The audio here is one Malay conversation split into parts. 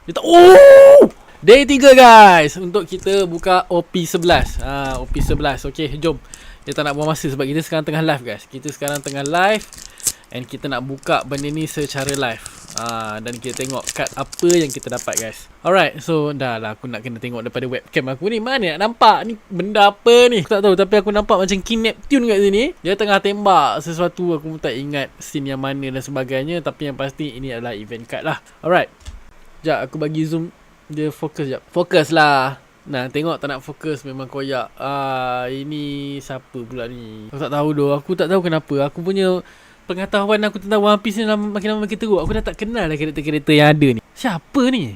Dia tak. Oh! Day 3 guys. Untuk kita buka OP11. OP11. Okay, jom. Kita tak nak buang masa sebab kita sekarang tengah live guys. Kita sekarang tengah live. And kita nak buka benda ni secara live. Dan kita tengok kad apa yang kita dapat guys. Alright, so dah lah aku nak kena tengok daripada webcam aku ni. Mana nak nampak ni benda apa ni? Aku tak tahu, tapi aku nampak macam King Neptune kat sini. Dia tengah tembak sesuatu, aku pun tak ingat scene yang mana dan sebagainya. Tapi yang pasti ini adalah event card lah. Alright. Sekejap aku bagi zoom dia fokus sekejap. Fokus lah. Nah, tengok tak nak fokus memang koyak. Ini siapa pula ni? Aku tak tahu doh. Aku tak tahu kenapa. Aku punya pengetahuan aku tentang One Piece ni makin lama makin teruk. Aku dah tak kenal lah kereta-kereta yang ada ni. Siapa ni?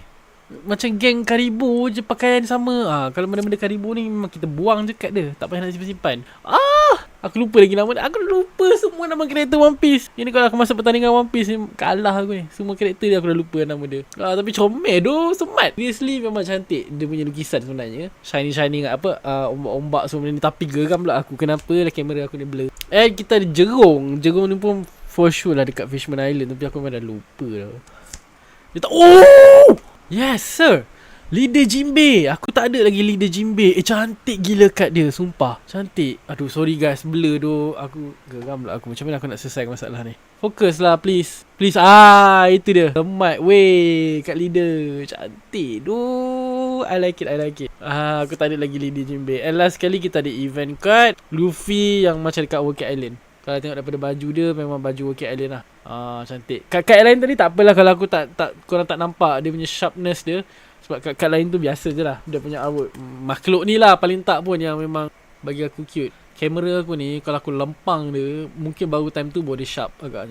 Macam geng Karibo je pakaian sama. Kalau benda-benda Karibo ni memang kita buang je kad dia. Tak payah nak simpan-simpan. Aku lupa lagi nama dia. Aku lupa semua nama kereta One Piece. Ini kalau aku masuk pertandingan One Piece ni, kalah aku ni. Semua kereta dia aku dah lupa nama dia. Tapi comel doh, smart. Seriously memang cantik dia punya lukisan sebenarnya. Shiny-shiny kat apa, ombak-ombak semua ni. Tapi geram pula aku. Kenapa lah kamera aku ni blur. Kita ada Jerung. Jerung ni pun for sure lah dekat Fishman Island. Tapi aku memang dah lupa dah. Dia tak. Oh! Yes sir. Leader Jinbe. Aku tak ada lagi leader Jinbe. Cantik gila kad dia. Sumpah cantik. Aduh sorry guys, blur doh. Aku geram lah aku. Macam mana aku nak selesai masalah ni. Fokus lah please. Please. Itu dia. Temat weh kat leader. Cantik doh. I like it. Aku tak ada lagi leader Jinbe. And last sekali kita ada event card Luffy yang macam dekat World Island. Kalau tengok daripada baju dia, memang baju World Island lah. Cantik. Kad lain tadi tak apalah kalau aku korang tak nampak dia punya sharpness dia. Sebab kad lain tu biasa je lah. Dia punya artwork. Makhluk ni lah paling tak pun yang memang bagi aku cute. Kamera aku ni kalau aku lempang dia, mungkin baru time tu baru dia sharp agaknya.